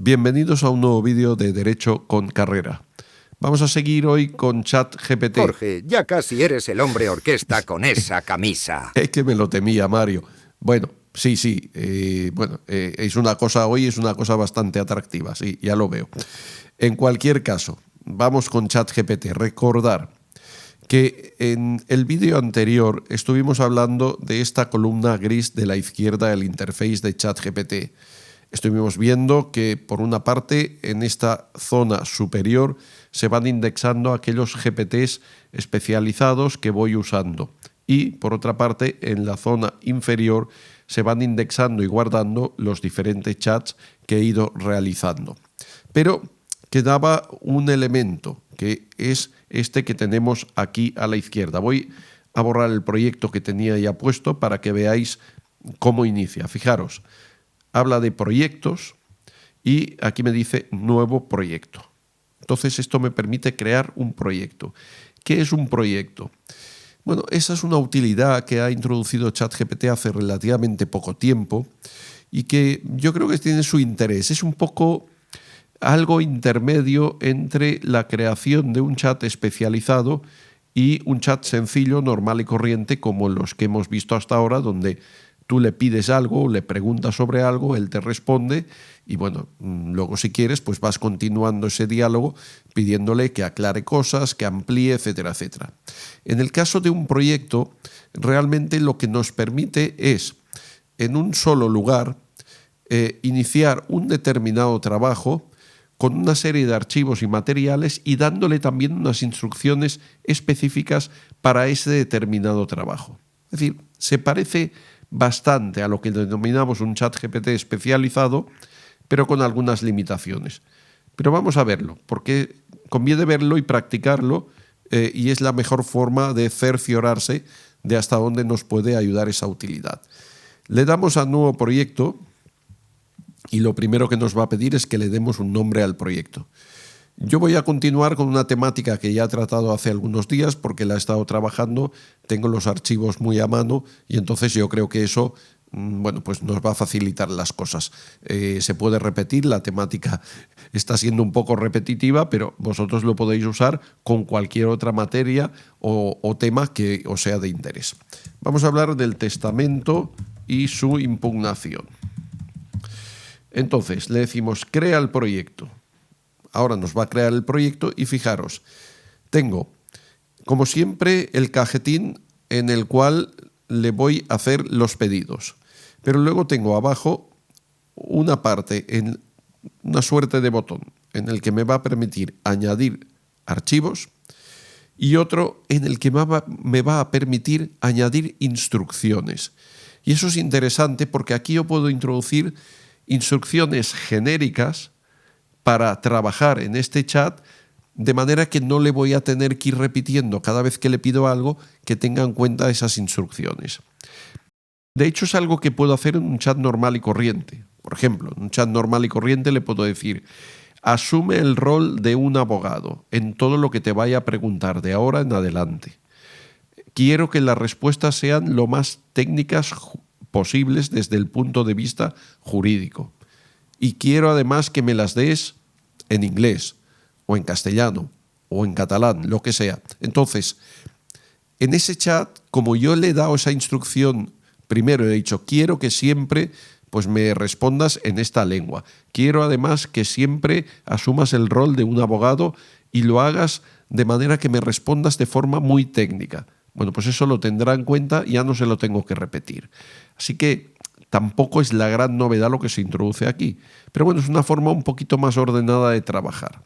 Bienvenidos a un nuevo vídeo de Derecho con Carrera. Vamos a seguir hoy con ChatGPT. Jorge, ya casi eres el hombre orquesta con esa camisa. Es que me lo temía, Mario. Bueno, sí. Es una cosa bastante atractiva, sí, ya lo veo. En cualquier caso, vamos con ChatGPT. Recordar que en el vídeo anterior estuvimos hablando de esta columna gris de la izquierda del interface de ChatGPT. Estuvimos viendo que, por una parte, en esta zona superior se van indexando aquellos GPTs especializados que voy usando. Y, por otra parte, en la zona inferior se van indexando y guardando los diferentes chats que he ido realizando. Pero quedaba un elemento, que es este que tenemos aquí a la izquierda. Voy a borrar el proyecto que tenía ya puesto para que veáis cómo inicia. Fijaros. Habla de proyectos y aquí me dice nuevo proyecto. Entonces esto me permite crear un proyecto. ¿Qué es un proyecto? Bueno, esa es una utilidad que ha introducido ChatGPT hace relativamente poco tiempo y que yo creo que tiene su interés. Es un poco algo intermedio entre la creación de un chat especializado y un chat sencillo, normal y corriente, como los que hemos visto hasta ahora, donde tú le pides algo, le preguntas sobre algo, él te responde y bueno, luego si quieres pues vas continuando ese diálogo pidiéndole que aclare cosas, que amplíe, etcétera, etcétera. En el caso de un proyecto, realmente lo que nos permite es, en un solo lugar, iniciar un determinado trabajo con una serie de archivos y materiales y dándole también unas instrucciones específicas para ese determinado trabajo. Es decir, se parece bastante a lo que denominamos un ChatGPT especializado, pero con algunas limitaciones. Pero vamos a verlo, porque conviene verlo y practicarlo y es la mejor forma de cerciorarse de hasta dónde nos puede ayudar esa utilidad. Le damos a nuevo proyecto y lo primero que nos va a pedir es que le demos un nombre al proyecto. Yo voy a continuar con una temática que ya he tratado hace algunos días porque la he estado trabajando, tengo los archivos muy a mano y entonces yo creo que eso pues nos va a facilitar las cosas. Se puede repetir, la temática está siendo un poco repetitiva, pero vosotros lo podéis usar con cualquier otra materia o tema que os sea de interés. Vamos a hablar del testamento y su impugnación. Entonces, le decimos crea el proyecto. Ahora nos va a crear el proyecto y fijaros, tengo, como siempre, el cajetín en el cual le voy a hacer los pedidos. Pero luego tengo abajo una parte, en una suerte de botón, en el que me va a permitir añadir archivos y otro en el que me va a permitir añadir instrucciones. Y eso es interesante porque aquí yo puedo introducir instrucciones genéricas para trabajar en este chat, de manera que no le voy a tener que ir repitiendo cada vez que le pido algo que tenga en cuenta esas instrucciones. De hecho, es algo que puedo hacer en un chat normal y corriente. Por ejemplo, en un chat normal y corriente le puedo decir, asume el rol de un abogado en todo lo que te vaya a preguntar de ahora en adelante. Quiero que las respuestas sean lo más técnicas posibles desde el punto de vista jurídico. Y quiero además que me las des en inglés o en castellano o en catalán, lo que sea. Entonces, en ese chat, como yo le he dado esa instrucción, primero he dicho, quiero que siempre pues me respondas en esta lengua. Quiero además que siempre asumas el rol de un abogado y lo hagas de manera que me respondas de forma muy técnica. Bueno, pues eso lo tendrá en cuenta y ya no se lo tengo que repetir. Así que tampoco es la gran novedad lo que se introduce aquí. Pero bueno, es una forma un poquito más ordenada de trabajar.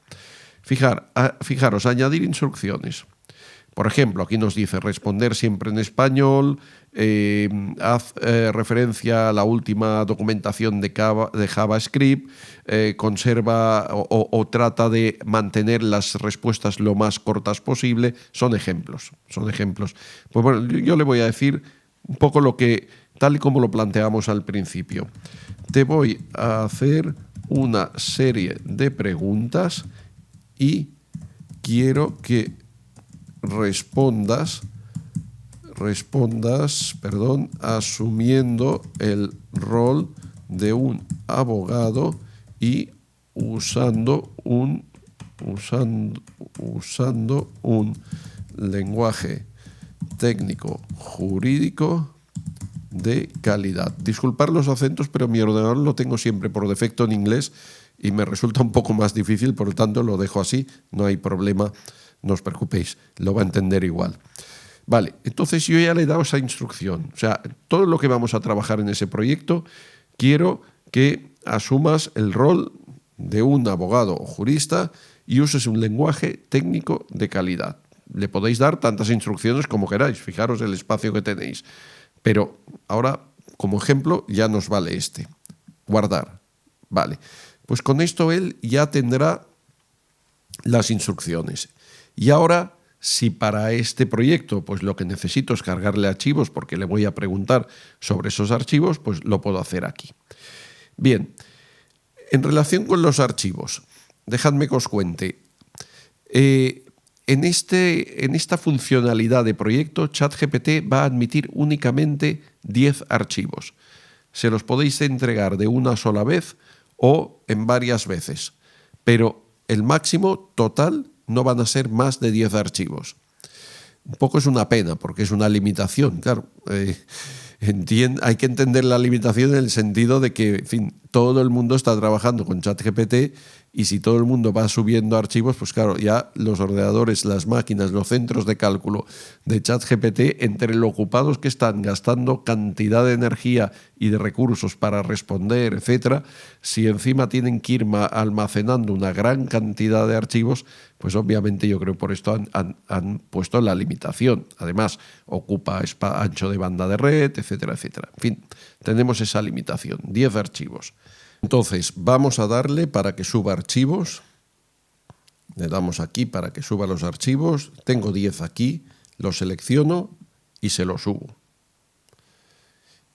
Fijaros, añadir instrucciones. Por ejemplo, aquí nos dice responder siempre en español, haz referencia a la última documentación de JavaScript, conserva o trata de mantener las respuestas lo más cortas posible. Son ejemplos. Pues bueno, yo le voy a decir un poco tal y como lo planteamos al principio. Te voy a hacer una serie de preguntas y quiero que respondas, asumiendo el rol de un abogado y usando un lenguaje técnico jurídico de calidad. Disculpad los acentos, pero mi ordenador lo tengo siempre por defecto en inglés y me resulta un poco más difícil, por lo tanto lo dejo así, no hay problema, no os preocupéis, lo va a entender igual. Vale, entonces yo ya le he dado esa instrucción. O sea, todo lo que vamos a trabajar en ese proyecto, quiero que asumas el rol de un abogado o jurista y uses un lenguaje técnico de calidad. Le podéis dar tantas instrucciones como queráis, fijaros el espacio que tenéis. Pero ahora, como ejemplo, ya nos vale este. Guardar. Vale. Pues con esto él ya tendrá las instrucciones. Y ahora, si para este proyecto pues lo que necesito es cargarle archivos porque le voy a preguntar sobre esos archivos, pues lo puedo hacer aquí. Bien, en relación con los archivos, dejadme que os cuente. En esta funcionalidad de proyecto, ChatGPT va a admitir únicamente 10 archivos. Se los podéis entregar de una sola vez o en varias veces, pero el máximo total no van a ser más de 10 archivos. Un poco es una pena porque es una limitación, claro. Hay que entender la limitación en el sentido de que, en fin, todo el mundo está trabajando con ChatGPT y si todo el mundo va subiendo archivos, pues claro, ya los ordenadores, las máquinas, los centros de cálculo de ChatGPT, entre lo ocupados que están gastando cantidad de energía y de recursos para responder, etcétera, si encima tienen que ir almacenando una gran cantidad de archivos, pues obviamente yo creo por esto han puesto la limitación. Además, ocupa ancho de banda de red, etcétera, etcétera. En fin, tenemos esa limitación, 10 archivos. Entonces, vamos a darle para que suba archivos. Le damos aquí para que suba los archivos. Tengo 10 aquí, los selecciono y se los subo.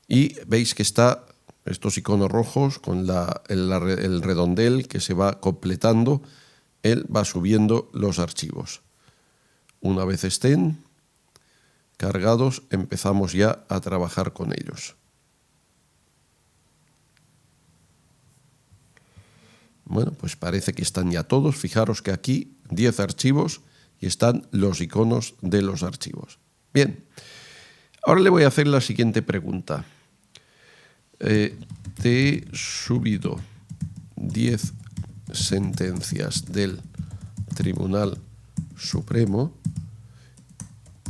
Y veis que está estos iconos rojos con el redondel que se va completando. Él va subiendo los archivos. Una vez estén cargados, empezamos ya a trabajar con ellos. Bueno, pues parece que están ya todos. Fijaros que aquí 10 archivos y están los iconos de los archivos. Bien, ahora le voy a hacer la siguiente pregunta. Te he subido 10 sentencias del Tribunal Supremo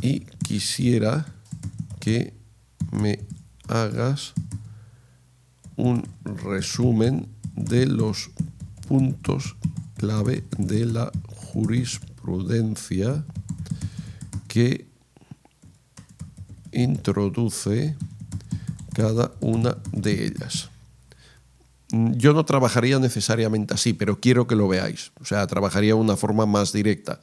y quisiera que me hagas un resumen de los puntos clave de la jurisprudencia que introduce cada una de ellas. Yo no trabajaría necesariamente así, pero quiero que lo veáis. O sea, trabajaría de una forma más directa.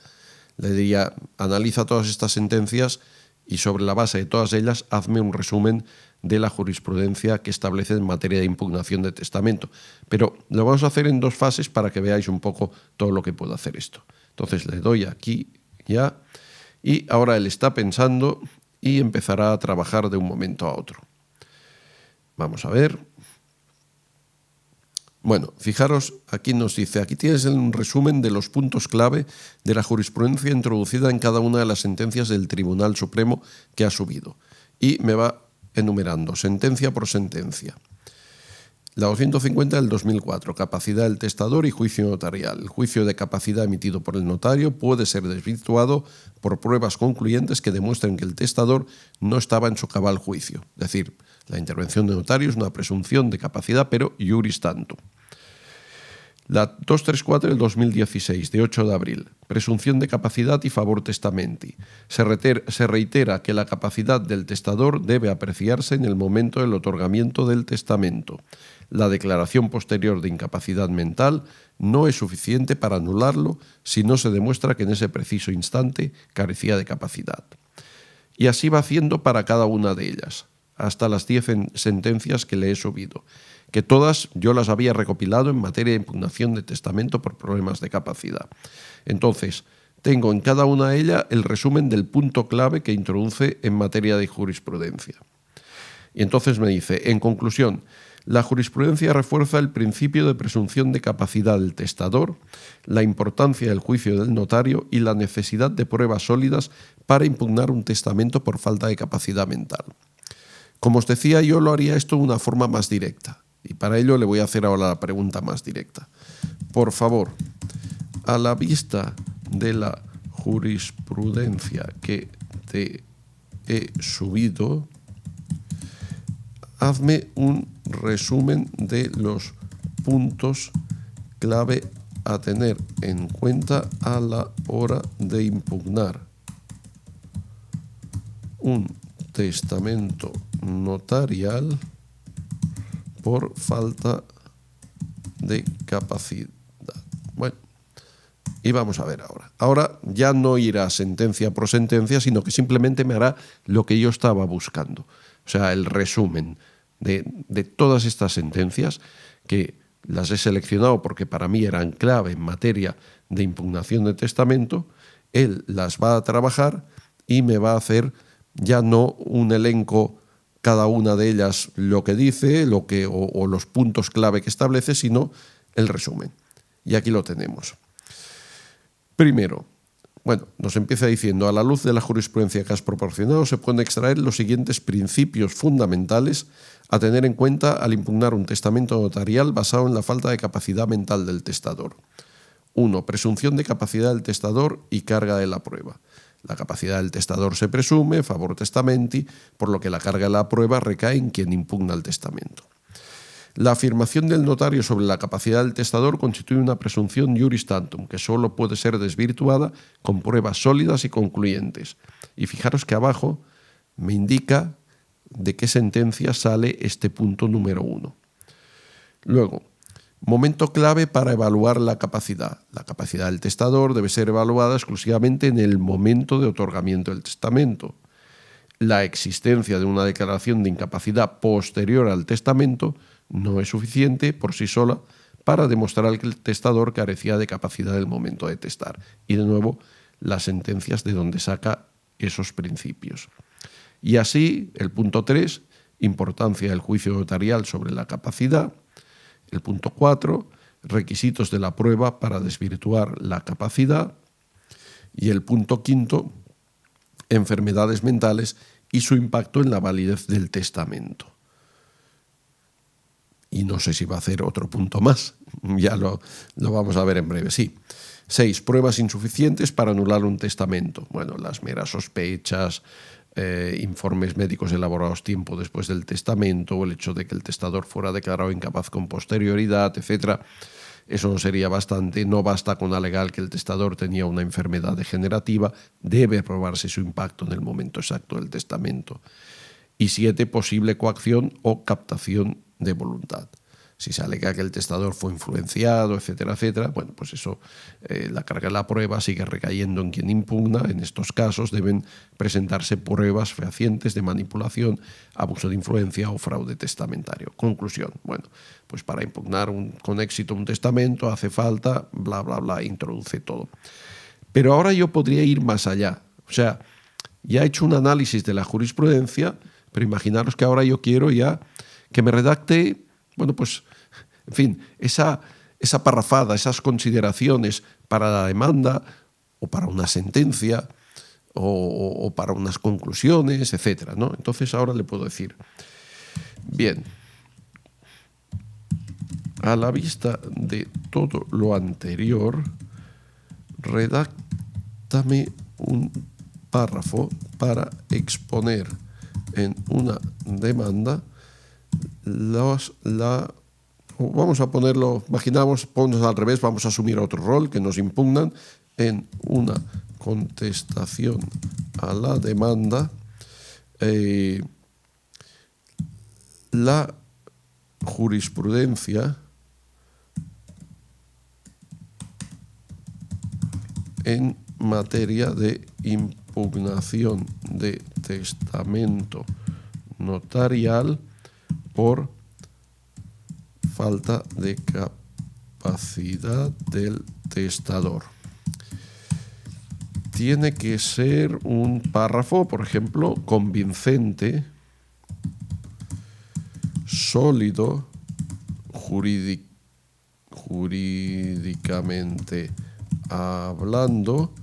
Le diría, analiza todas estas sentencias y sobre la base de todas ellas, hazme un resumen de la jurisprudencia que establece en materia de impugnación de testamento. Pero lo vamos a hacer en dos fases para que veáis un poco todo lo que puedo hacer esto. Entonces le doy aquí ya y ahora él está pensando y empezará a trabajar de un momento a otro. Vamos a ver. Bueno, fijaros, aquí nos dice, aquí tienes un resumen de los puntos clave de la jurisprudencia introducida en cada una de las sentencias del Tribunal Supremo que ha subido. Y me va enumerando, sentencia por sentencia. La 250 del 2004, capacidad del testador y juicio notarial. El juicio de capacidad emitido por el notario puede ser desvirtuado por pruebas concluyentes que demuestren que el testador no estaba en su cabal juicio. Es decir, la intervención de notario es una presunción de capacidad, pero iuris tantum. La 234 del 2016, de 8 de abril, presunción de capacidad y favor testamenti. Se reitera que la capacidad del testador debe apreciarse en el momento del otorgamiento del testamento. La declaración posterior de incapacidad mental no es suficiente para anularlo si no se demuestra que en ese preciso instante carecía de capacidad. Y así va haciendo para cada una de ellas, hasta las 10 sentencias que le he subido, que todas yo las había recopilado en materia de impugnación de testamento por problemas de capacidad. Entonces, tengo en cada una de ellas el resumen del punto clave que introduce en materia de jurisprudencia. Y entonces me dice, en conclusión, La jurisprudencia refuerza el principio de presunción de capacidad del testador, la importancia del juicio del notario y la necesidad de pruebas sólidas para impugnar un testamento por falta de capacidad mental. Como os decía, yo lo haría esto de una forma más directa, y para ello le voy a hacer ahora la pregunta más directa. Por favor, a la vista de la jurisprudencia que te he subido, hazme un resumen de los puntos clave a tener en cuenta a la hora de impugnar un testamento notarial por falta de capacidad. Bueno, y vamos a ver ahora. Ahora ya no irá sentencia por sentencia, sino que simplemente me hará lo que yo estaba buscando. O sea, el resumen de todas estas sentencias, que las he seleccionado porque para mí eran clave en materia de impugnación de testamento. Él las va a trabajar y me va a hacer ya no un elenco, cada una de ellas lo que dice, o los puntos clave que establece, sino el resumen. Y aquí lo tenemos. Primero, bueno, nos empieza diciendo: a la luz de la jurisprudencia que has proporcionado, se pueden extraer los siguientes principios fundamentales a tener en cuenta al impugnar un testamento notarial basado en la falta de capacidad mental del testador. 1. Presunción de capacidad del testador y carga de la prueba. La capacidad del testador se presume, favor testamenti, por lo que la carga de la prueba recae en quien impugna el testamento. La afirmación del notario sobre la capacidad del testador constituye una presunción iuris tantum, que solo puede ser desvirtuada con pruebas sólidas y concluyentes. Y fijaros que abajo me indica de qué sentencia sale este punto número 1. Luego, momento clave para evaluar la capacidad. La capacidad del testador debe ser evaluada exclusivamente en el momento de otorgamiento del testamento. La existencia de una declaración de incapacidad posterior al testamento no es suficiente por sí sola para demostrar que el testador carecía de capacidad del momento de testar. Y de nuevo, las sentencias de donde saca esos principios. Y así, el punto 3, importancia del juicio notarial sobre la capacidad. El punto 4, requisitos de la prueba para desvirtuar la capacidad. Y el punto 5, enfermedades mentales y su impacto en la validez del testamento. Y no sé si va a hacer otro punto más, ya lo vamos a ver en breve, sí. 6. Pruebas insuficientes para anular un testamento. Bueno, las meras sospechas, informes médicos elaborados tiempo después del testamento, o el hecho de que el testador fuera declarado incapaz con posterioridad, etc. Eso no sería bastante. No basta con alegar que el testador tenía una enfermedad degenerativa, debe probarse su impacto en el momento exacto del testamento. Y 7. Posible coacción o captación de voluntad. Si se alega que el testador fue influenciado, etcétera, etcétera, bueno, pues eso, la carga de la prueba sigue recayendo en quien impugna. En estos casos deben presentarse pruebas fehacientes de manipulación, abuso de influencia o fraude testamentario. Conclusión, bueno, pues para impugnar con éxito un testamento hace falta, bla, bla, bla, introduce todo. Pero ahora yo podría ir más allá. O sea, ya he hecho un análisis de la jurisprudencia, pero imaginaros que ahora yo quiero ya que me redacte, bueno, pues, en fin, esa parrafada, esas consideraciones para la demanda o para una sentencia o para unas conclusiones, etcétera, ¿no? Entonces ahora le puedo decir, bien, a la vista de todo lo anterior, redáctame un párrafo para exponer en una demanda vamos a ponerlo, imaginamos, ponnos al revés, vamos a asumir otro rol, que nos impugnan en una contestación a la demanda, la jurisprudencia en materia de impugnación de testamento notarial por falta de capacidad del testador. Tiene que ser un párrafo, por ejemplo, convincente, sólido jurídicamente hablando,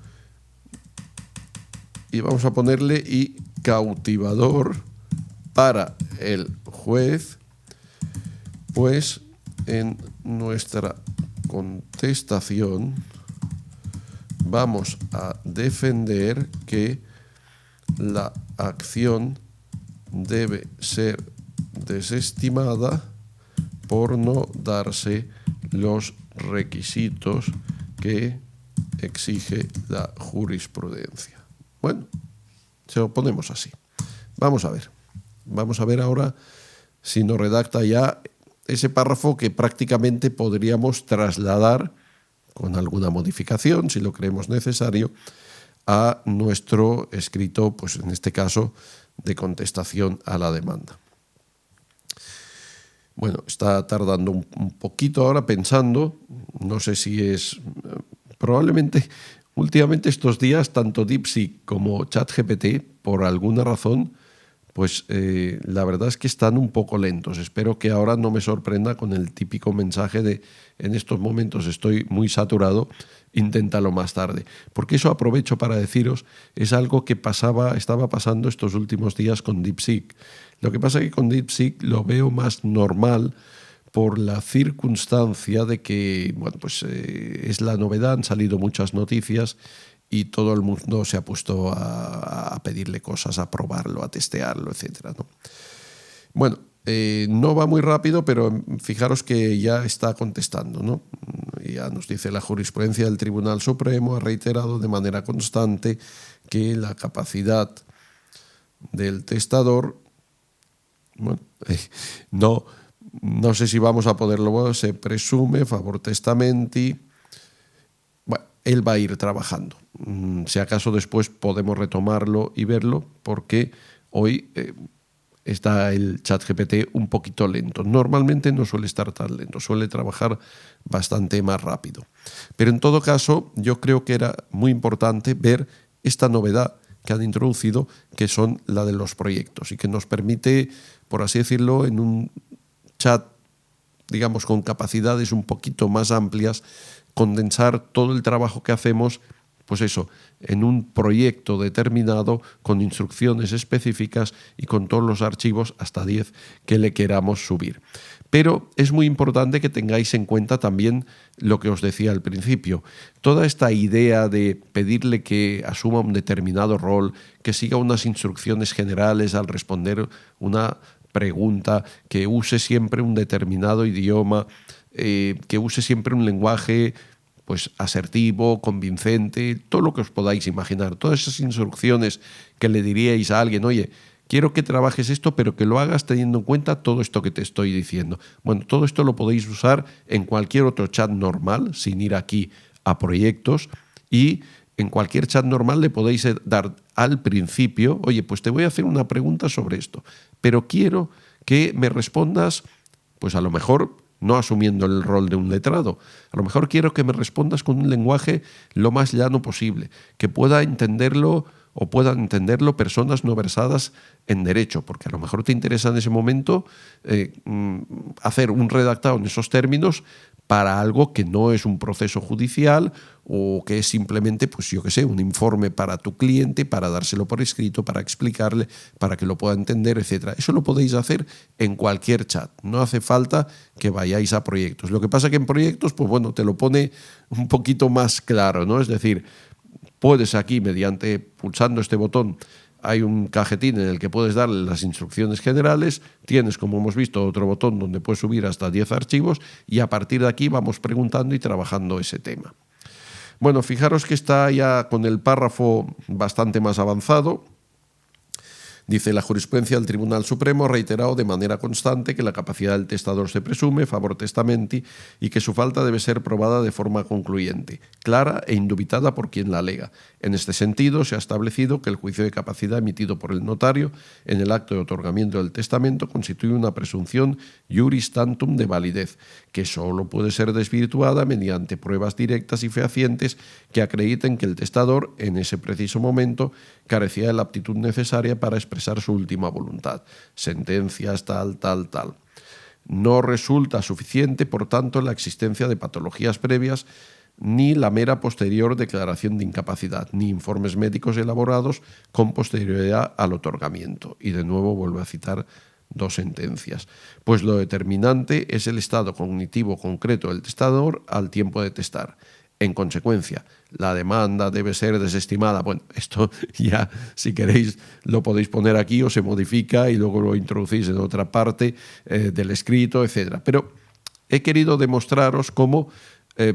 y vamos a ponerle y cautivador para el juez, pues en nuestra contestación vamos a defender que la acción debe ser desestimada por no darse los requisitos que exige la jurisprudencia. Bueno, se lo ponemos así. Vamos a ver. Vamos a ver ahora si nos redacta ya ese párrafo que prácticamente podríamos trasladar con alguna modificación, si lo creemos necesario, a nuestro escrito, pues en este caso, de contestación a la demanda. Bueno, está tardando un poquito ahora pensando, no sé si es, probablemente últimamente estos días, tanto DeepSeek como ChatGPT, por alguna razón, pues la verdad es que están un poco lentos. Espero que ahora no me sorprenda con el típico mensaje de en estos momentos estoy muy saturado, inténtalo más tarde. Porque eso aprovecho para deciros, es algo que estaba pasando estos últimos días con DeepSeek. Lo que pasa es que con DeepSeek lo veo más normal por la circunstancia de que, bueno, pues es la novedad, han salido muchas noticias y todo el mundo se ha puesto a pedirle cosas, a probarlo, a testearlo, etcétera, ¿no? Bueno, no va muy rápido, pero fijaros que ya está contestando, ¿no? Ya nos dice la jurisprudencia del Tribunal Supremo ha reiterado de manera constante que la capacidad del testador, bueno, no sé si vamos a poderlo, se presume, favor testamenti. Bueno, él va a ir trabajando. Si acaso después podemos retomarlo y verlo, porque hoy está el ChatGPT un poquito lento. Normalmente no suele estar tan lento, suele trabajar bastante más rápido. Pero en todo caso, yo creo que era muy importante ver esta novedad que han introducido, que son la de los proyectos, y que nos permite, por así decirlo, en un chat, digamos, con capacidades un poquito más amplias, condensar todo el trabajo que hacemos, pues eso, en un proyecto determinado, con instrucciones específicas y con todos los archivos, hasta 10, que le queramos subir. Pero es muy importante que tengáis en cuenta también lo que os decía al principio. Toda esta idea de pedirle que asuma un determinado rol, que siga unas instrucciones generales al responder una pregunta, que use siempre un determinado idioma, que use siempre un lenguaje pues asertivo, convincente, todo lo que os podáis imaginar, todas esas instrucciones que le diríais a alguien, oye, quiero que trabajes esto, pero que lo hagas teniendo en cuenta todo esto que te estoy diciendo. Bueno, todo esto lo podéis usar en cualquier otro chat normal, sin ir aquí a proyectos, y en cualquier chat normal le podéis dar al principio, oye, pues te voy a hacer una pregunta sobre esto, pero quiero que me respondas, pues a lo mejor no asumiendo el rol de un letrado. A lo mejor quiero que me respondas con un lenguaje lo más llano posible, que pueda entenderlo o puedan entenderlo personas no versadas en derecho, porque a lo mejor te interesa en ese momento hacer un redactado en esos términos para algo que no es un proceso judicial o que es simplemente, pues yo qué sé, un informe para tu cliente, para dárselo por escrito, para explicarle, para que lo pueda entender, etc. Eso lo podéis hacer en cualquier chat. No hace falta que vayáis a proyectos. Lo que pasa que en proyectos, pues bueno, te lo pone un poquito más claro, ¿no? Es decir, puedes aquí, pulsando este botón, hay un cajetín en el que puedes darle las instrucciones generales, tienes, como hemos visto, otro botón donde puedes subir hasta 10 archivos y a partir de aquí vamos preguntando y trabajando ese tema. Bueno, fijaros que está ya con el párrafo bastante más avanzado. Dice, la jurisprudencia del Tribunal Supremo ha reiterado de manera constante que la capacidad del testador se presume, favor testamenti, y que su falta debe ser probada de forma concluyente, clara e indubitada por quien la alega. En este sentido, se ha establecido que el juicio de capacidad emitido por el notario en el acto de otorgamiento del testamento constituye una presunción iuris tantum de validez, que sólo puede ser desvirtuada mediante pruebas directas y fehacientes que acrediten que el testador, en ese preciso momento, carecía de la aptitud necesaria para expresar su última voluntad. Sentencias, tal. No resulta suficiente, por tanto, la existencia de patologías previas ni la mera posterior declaración de incapacidad, ni informes médicos elaborados con posterioridad al otorgamiento. Y de nuevo vuelvo a citar dos sentencias. Pues lo determinante es el estado cognitivo concreto del testador al tiempo de testar. En consecuencia, la demanda debe ser desestimada. Bueno, esto ya, si queréis, lo podéis poner aquí o se modifica y luego lo introducís en otra parte del escrito, etc. Pero he querido demostraros cómo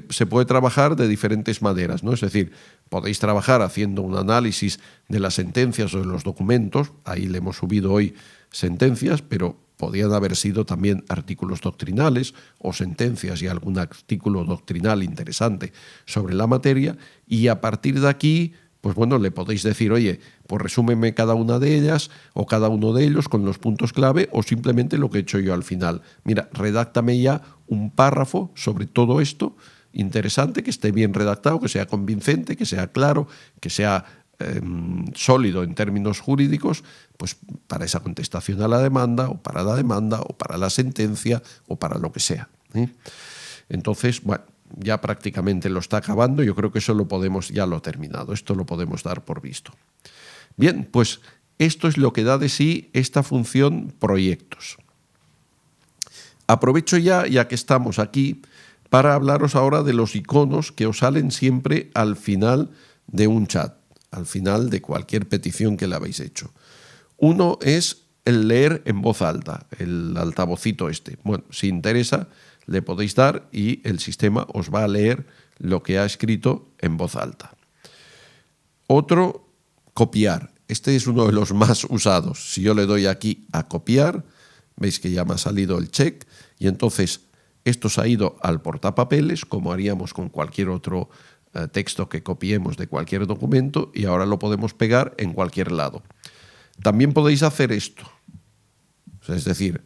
se puede trabajar de diferentes maneras, ¿no? Es decir, podéis trabajar haciendo un análisis de las sentencias o de los documentos. Ahí le hemos subido hoy sentencias, pero podían haber sido también artículos doctrinales o sentencias y algún artículo doctrinal interesante sobre la materia, y a partir de aquí, pues bueno, le podéis decir, oye, pues resúmeme cada una de ellas o cada uno de ellos con los puntos clave, o simplemente lo que he hecho yo al final. Mira, redáctame ya un párrafo sobre todo esto, interesante, que esté bien redactado, que sea convincente, que sea claro, que sea sólido en términos jurídicos, pues para esa contestación a la demanda, o para la demanda, o para la sentencia, o para lo que sea, ¿eh? Entonces, bueno, ya prácticamente lo está acabando. Yo creo que eso ya lo ha terminado. Esto lo podemos dar por visto. Bien, pues esto es lo que da de sí esta función proyectos. Aprovecho ya que estamos aquí, para hablaros ahora de los iconos que os salen siempre al final de un chat, al final de cualquier petición que le habéis hecho. Uno es el leer en voz alta, el altavocito este. Bueno, si interesa, le podéis dar y el sistema os va a leer lo que ha escrito en voz alta. Otro, copiar. Este es uno de los más usados. Si yo le doy aquí a copiar, veis que ya me ha salido el check, y entonces esto se ha ido al portapapeles, como haríamos con cualquier otro texto que copiemos de cualquier documento, y ahora lo podemos pegar en cualquier lado. También podéis hacer esto, es decir,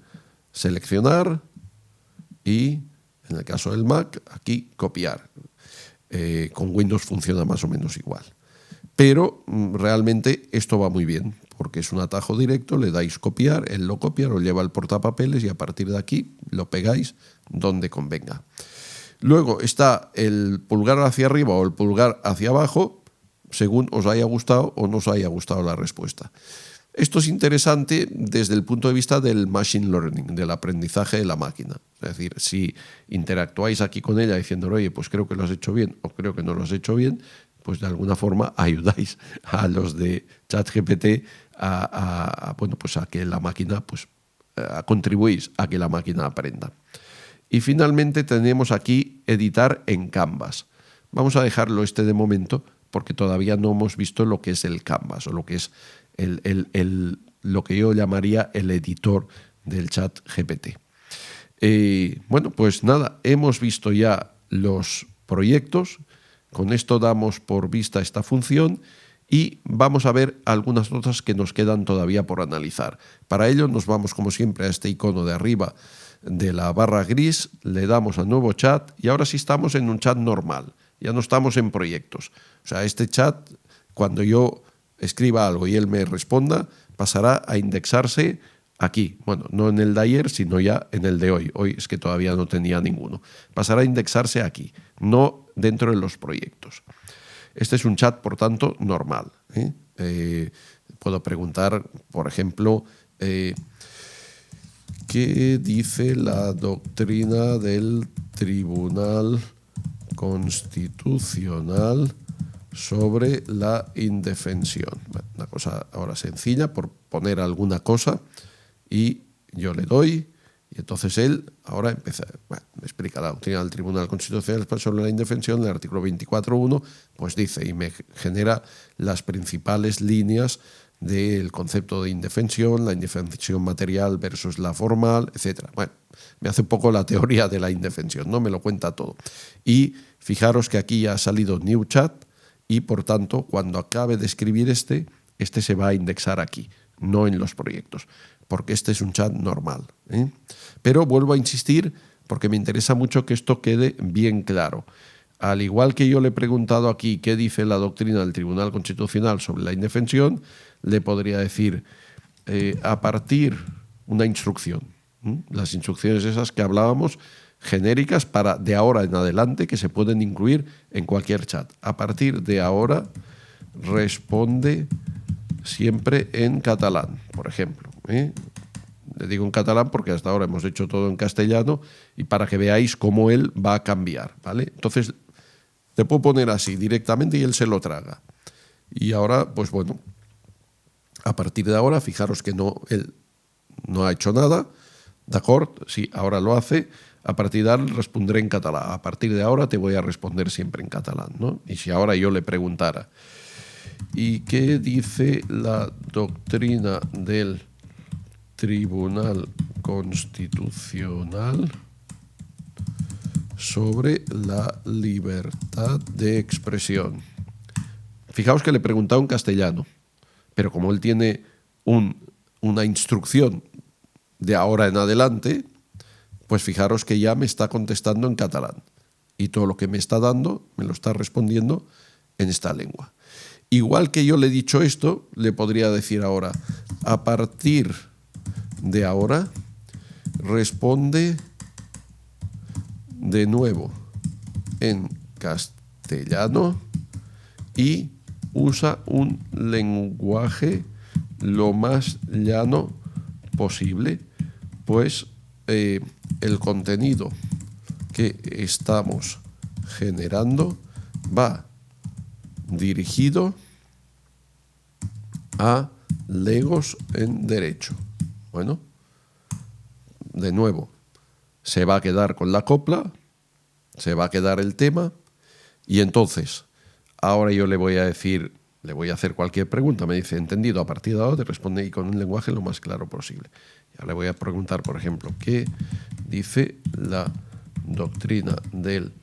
seleccionar y, en el caso del Mac, aquí copiar. Con Windows funciona más o menos igual. Pero realmente esto va muy bien, porque es un atajo directo, le dais copiar, él lo copia, lo lleva al portapapeles y a partir de aquí lo pegáis donde convenga. Luego está el pulgar hacia arriba o el pulgar hacia abajo, según os haya gustado o no os haya gustado la respuesta. Esto es interesante desde el punto de vista del machine learning, del aprendizaje de la máquina. Es decir, si interactuáis aquí con ella diciendo, oye, pues creo que lo has hecho bien o creo que no lo has hecho bien, pues de alguna forma ayudáis a los de ChatGPT bueno, pues a que la máquina, pues contribuís a que la máquina aprenda. Y finalmente tenemos aquí editar en Canvas. Vamos a dejarlo de momento porque todavía no hemos visto lo que es el Canvas o lo que es lo que yo llamaría el editor del ChatGPT. Bueno, pues nada, hemos visto ya los proyectos. Con esto damos por vista esta función y vamos a ver algunas notas que nos quedan todavía por analizar. Para ello nos vamos, como siempre, a este icono de arriba de la barra gris, le damos a nuevo chat y ahora sí estamos en un chat normal, ya no estamos en proyectos. O sea, este chat, cuando yo escriba algo y él me responda, pasará a indexarse aquí. Bueno, no en el de ayer, sino ya en el de hoy. Hoy es que todavía no tenía ninguno. Pasará a indexarse aquí, no dentro de los proyectos. Este es un chat, por tanto, normal. Puedo preguntar, por ejemplo, ¿qué dice la doctrina del Tribunal Constitucional sobre la indefensión? Una cosa ahora sencilla, por poner alguna cosa, y yo le doy, y entonces él ahora empieza, me explica la doctrina del Tribunal Constitucional sobre la indefensión, el artículo 24.1, pues dice, y me genera las principales líneas del concepto de indefensión, la indefensión material versus la formal, etc. Bueno, me hace un poco la teoría de la indefensión, ¿no? Me lo cuenta todo. Y fijaros que aquí ya ha salido New Chat y, por tanto, cuando acabe de escribir este se va a indexar aquí, no en los proyectos, porque este es un chat normal, ¿eh? Pero vuelvo a insistir porque me interesa mucho que esto quede bien claro. Al igual que yo le he preguntado aquí qué dice la doctrina del Tribunal Constitucional sobre la indefensión, le podría decir, a partir una instrucción, Las instrucciones esas que hablábamos, genéricas para de ahora en adelante, que se pueden incluir en cualquier chat. A partir de ahora, responde siempre en catalán, por ejemplo. Le digo en catalán porque hasta ahora hemos hecho todo en castellano y para que veáis cómo él va a cambiar, ¿vale? Entonces, te puedo poner así directamente y él se lo traga. Y ahora, pues bueno, a partir de ahora, fijaros que él no ha hecho nada, ¿de acuerdo? Sí, ahora lo hace. A partir de ahora responderé en catalán. A partir de ahora te voy a responder siempre en catalán, ¿no? Y si ahora yo le preguntara, ¿y qué dice la doctrina del Tribunal Constitucional sobre la libertad de expresión? Fijaos que le he preguntado en castellano, pero como él tiene una instrucción de ahora en adelante, pues fijaros que ya me está contestando en catalán. Y todo lo que me está dando, me lo está respondiendo en esta lengua. Igual que yo le he dicho esto, le podría decir ahora, a partir de ahora, responde de nuevo en castellano y usa un lenguaje lo más llano posible, pues el contenido que estamos generando va dirigido a legos en derecho. Bueno, de nuevo, se va a quedar con la copla, se va a quedar el tema, y entonces, ahora yo le voy a decir, le voy a hacer cualquier pregunta, me dice, entendido, a partir de ahora te responde y con un lenguaje lo más claro posible. Ya le voy a preguntar, por ejemplo, ¿qué dice la doctrina del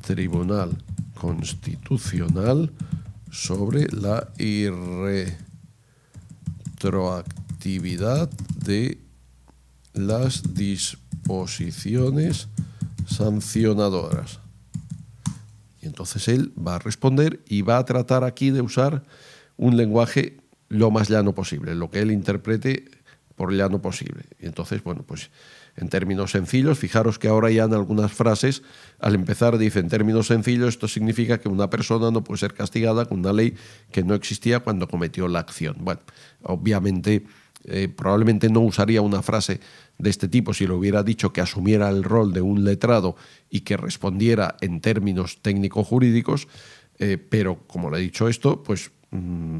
Tribunal Constitucional sobre la irretroactividad de las disposiciones sancionadoras? Y entonces él va a responder y va a tratar aquí de usar un lenguaje lo más llano posible, lo que él interprete por llano posible. Y entonces, bueno, pues en términos sencillos, fijaros que ahora ya en algunas frases, al empezar dice en términos sencillos, esto significa que una persona no puede ser castigada con una ley que no existía cuando cometió la acción. Bueno, obviamente, probablemente no usaría una frase de este tipo si lo hubiera dicho que asumiera el rol de un letrado y que respondiera en términos técnico-jurídicos, pero como le he dicho esto, pues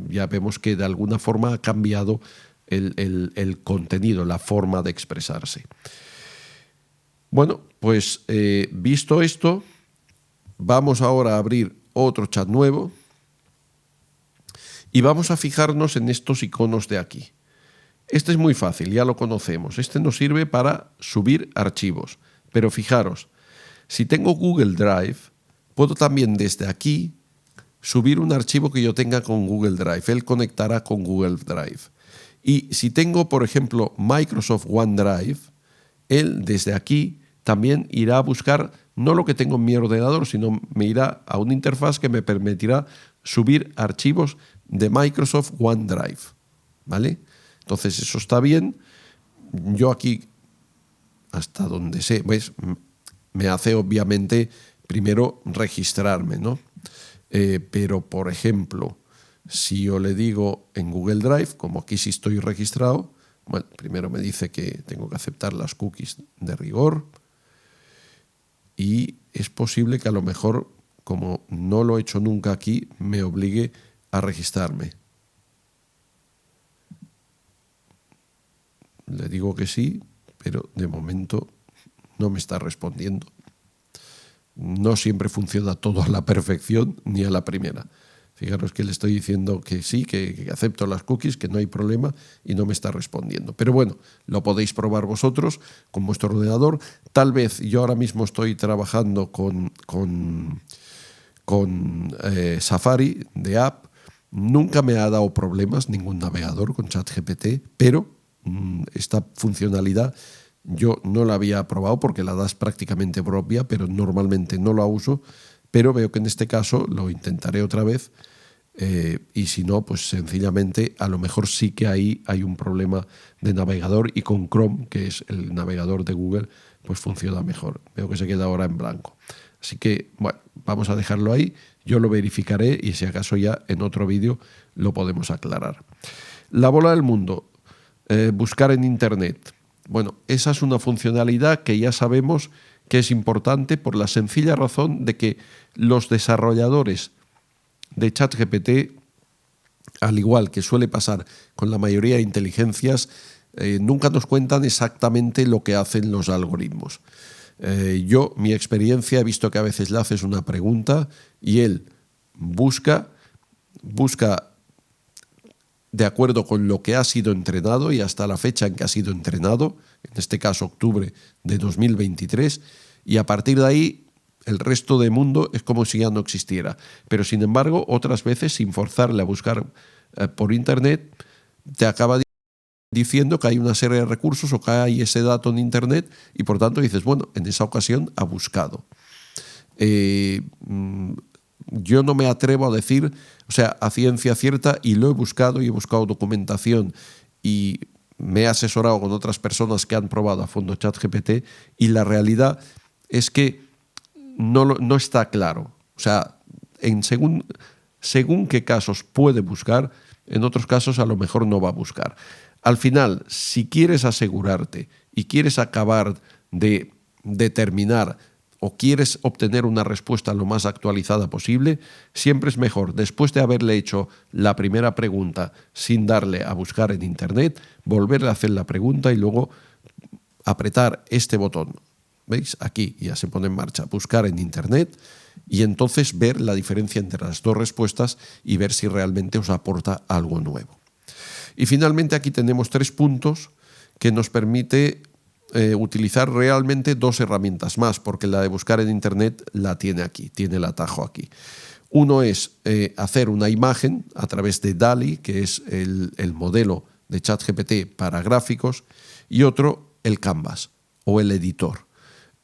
ya vemos que de alguna forma ha cambiado el contenido, la forma de expresarse. Bueno, pues visto esto, vamos ahora a abrir otro chat nuevo y vamos a fijarnos en estos iconos de aquí. Este es muy fácil, ya lo conocemos. Este nos sirve para subir archivos. Pero fijaros, si tengo Google Drive, puedo también desde aquí subir un archivo que yo tenga con Google Drive. Él conectará con Google Drive. Y si tengo, por ejemplo, Microsoft OneDrive, él desde aquí también irá a buscar no lo que tengo en mi ordenador, sino me irá a una interfaz que me permitirá subir archivos de Microsoft OneDrive. ¿Vale? Entonces eso está bien. Yo aquí, hasta donde sé, ¿ves? Me hace obviamente primero registrarme, ¿no? Pero, por ejemplo, si yo le digo en Google Drive, como aquí sí estoy registrado, bueno, primero me dice que tengo que aceptar las cookies de rigor y es posible que a lo mejor, como no lo he hecho nunca aquí, me obligue a registrarme. Le digo que sí, pero de momento no me está respondiendo. No siempre funciona todo a la perfección ni a la primera. Fijaros que le estoy diciendo que sí, que acepto las cookies, que no hay problema y no me está respondiendo. Pero bueno, lo podéis probar vosotros con vuestro ordenador. Tal vez yo ahora mismo estoy trabajando con Safari de app. Nunca me ha dado problemas ningún navegador con ChatGPT, pero esta funcionalidad yo no la había probado porque la das prácticamente propia, pero normalmente no la uso. Pero veo que en este caso lo intentaré otra vez Y si no, pues sencillamente a lo mejor sí que ahí hay un problema de navegador, y con Chrome, que es el navegador de Google, pues funciona mejor. Veo que se queda ahora en blanco. Así que, bueno, vamos a dejarlo ahí. Yo lo verificaré y si acaso ya en otro vídeo lo podemos aclarar. La bola del mundo. Buscar en Internet. Bueno, esa es una funcionalidad que ya sabemos que es importante por la sencilla razón de que los desarrolladores de ChatGPT, al igual que suele pasar con la mayoría de inteligencias, nunca nos cuentan exactamente lo que hacen los algoritmos. Yo, mi experiencia, he visto que a veces le haces una pregunta y él busca de acuerdo con lo que ha sido entrenado y hasta la fecha en que ha sido entrenado, en este caso octubre de 2023, y a partir de ahí el resto del mundo es como si ya no existiera. Pero sin embargo, otras veces, sin forzarle a buscar por Internet, te acaba diciendo que hay una serie de recursos o que hay ese dato en Internet y por tanto dices, bueno, en esa ocasión ha buscado. Yo no me atrevo a decir, o sea, a ciencia cierta, y lo he buscado y he buscado documentación y me he asesorado con otras personas que han probado a fondo ChatGPT, y la realidad es que no está claro. O sea, según qué casos puede buscar, en otros casos a lo mejor no va a buscar. Al final, si quieres asegurarte y quieres acabar de determinar o quieres obtener una respuesta lo más actualizada posible, siempre es mejor, después de haberle hecho la primera pregunta sin darle a buscar en Internet, volverle a hacer la pregunta y luego apretar este botón. ¿Veis? Aquí ya se pone en marcha, buscar en Internet, y entonces ver la diferencia entre las dos respuestas y ver si realmente os aporta algo nuevo. Y finalmente aquí tenemos 3 puntos que nos permite utilizar realmente 2 herramientas más, porque la de buscar en Internet la tiene aquí, tiene el atajo aquí. Uno es hacer una imagen a través de DALL-E, que es el modelo de ChatGPT para gráficos, y otro el Canvas o el editor.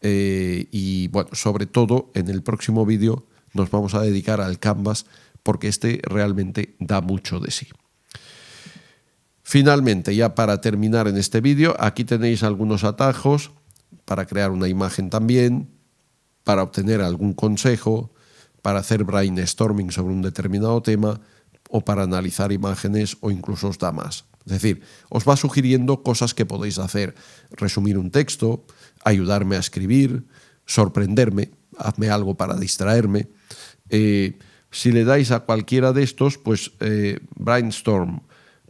Y bueno, sobre todo en el próximo vídeo nos vamos a dedicar al Canvas, porque este realmente da mucho de sí. Finalmente, ya para terminar en este vídeo, aquí tenéis algunos atajos para crear una imagen también, para obtener algún consejo, para hacer brainstorming sobre un determinado tema o para analizar imágenes, o incluso os da más. Es decir, os va sugiriendo cosas que podéis hacer: resumir un texto, ayudarme a escribir, sorprenderme, hazme algo para distraerme. Si le dais a cualquiera de estos, pues brainstorm,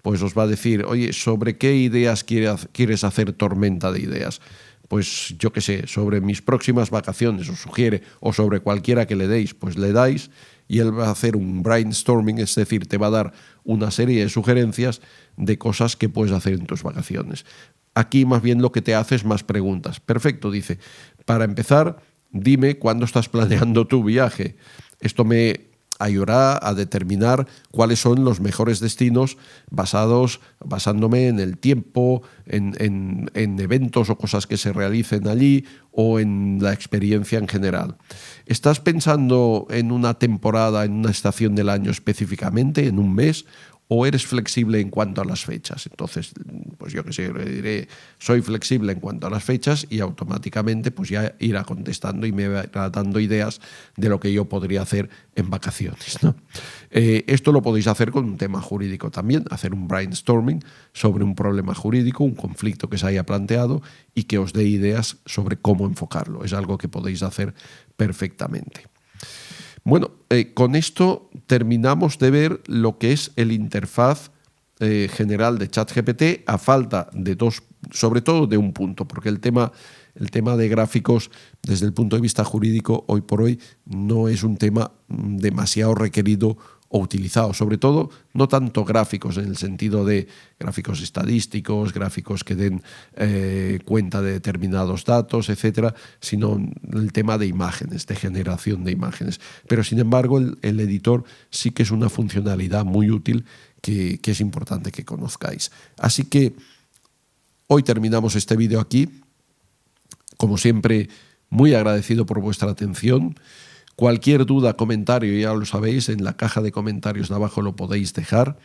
pues os va a decir, oye, ¿sobre qué ideas quieres hacer tormenta de ideas? Pues yo qué sé, sobre mis próximas vacaciones os sugiere, o sobre cualquiera que le deis, pues le dais y él va a hacer un brainstorming, es decir, te va a dar una serie de sugerencias de cosas que puedes hacer en tus vacaciones. Aquí más bien lo que te hace es más preguntas. Perfecto, dice, para empezar, dime cuándo estás planeando tu viaje. Esto me ayudará a determinar cuáles son los mejores destinos basándome en el tiempo, en eventos o cosas que se realicen allí, o en la experiencia en general. ¿Estás pensando en una temporada, en una estación del año específicamente, en un mes? ¿O eres flexible en cuanto a las fechas? Entonces, pues yo qué sé, le diré, soy flexible en cuanto a las fechas, y automáticamente pues ya irá contestando y me irá dando ideas de lo que yo podría hacer en vacaciones, ¿no? Esto lo podéis hacer con un tema jurídico también, hacer un brainstorming sobre un problema jurídico, un conflicto que se haya planteado, y que os dé ideas sobre cómo enfocarlo. Es algo que podéis hacer perfectamente. Bueno, con esto terminamos de ver lo que es el interfaz general de ChatGPT, a falta de 2, sobre todo de un punto, porque el tema de gráficos desde el punto de vista jurídico hoy por hoy no es un tema demasiado requerido o utilizado, sobre todo no tanto gráficos en el sentido de gráficos estadísticos, gráficos que den cuenta de determinados datos, etcétera, sino el tema de imágenes, de generación de imágenes. Pero sin embargo el editor sí que es una funcionalidad muy útil que es importante que conozcáis. Así que hoy terminamos este vídeo aquí. Como siempre, muy agradecido por vuestra atención. Cualquier duda, comentario, ya lo sabéis, en la caja de comentarios de abajo lo podéis dejar.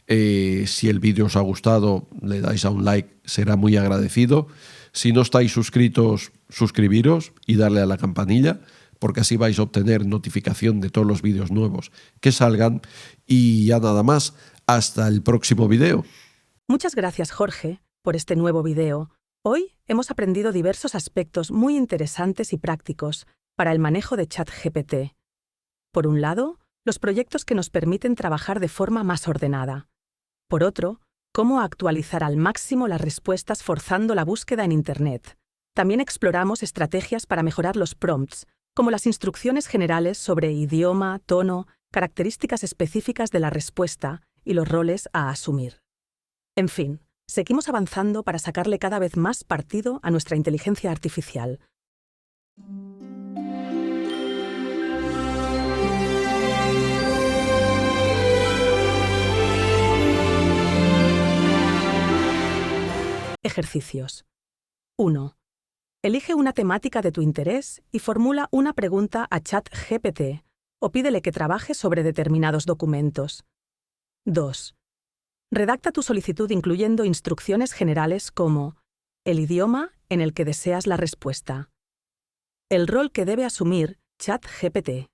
Si el vídeo os ha gustado, le dais a un like, será muy agradecido. Si no estáis suscritos, suscribiros y darle a la campanilla, porque así vais a obtener notificación de todos los vídeos nuevos que salgan. Y ya nada más, hasta el próximo vídeo. Muchas gracias, Jorge, por este nuevo vídeo. Hoy hemos aprendido diversos aspectos muy interesantes y prácticos para el manejo de ChatGPT. Por un lado, los proyectos que nos permiten trabajar de forma más ordenada. Por otro, cómo actualizar al máximo las respuestas forzando la búsqueda en Internet. También exploramos estrategias para mejorar los prompts, como las instrucciones generales sobre idioma, tono, características específicas de la respuesta y los roles a asumir. En fin, seguimos avanzando para sacarle cada vez más partido a nuestra inteligencia artificial. Ejercicios. 1. Elige una temática de tu interés y formula una pregunta a ChatGPT o pídele que trabaje sobre determinados documentos. 2. Redacta tu solicitud incluyendo instrucciones generales como el idioma en el que deseas la respuesta, el rol que debe asumir ChatGPT,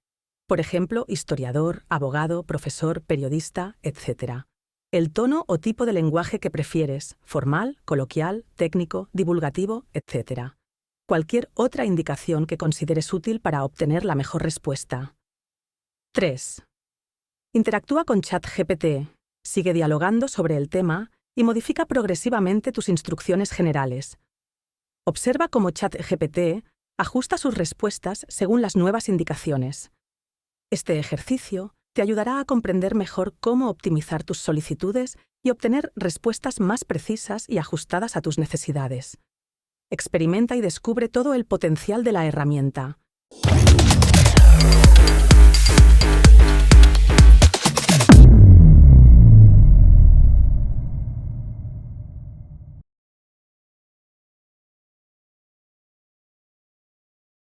por ejemplo, historiador, abogado, profesor, periodista, etc. El tono o tipo de lenguaje que prefieres, formal, coloquial, técnico, divulgativo, etc. Cualquier otra indicación que consideres útil para obtener la mejor respuesta. 3. Interactúa con ChatGPT, sigue dialogando sobre el tema y modifica progresivamente tus instrucciones generales. Observa cómo ChatGPT ajusta sus respuestas según las nuevas indicaciones. Este ejercicio te ayudará a comprender mejor cómo optimizar tus solicitudes y obtener respuestas más precisas y ajustadas a tus necesidades. Experimenta y descubre todo el potencial de la herramienta.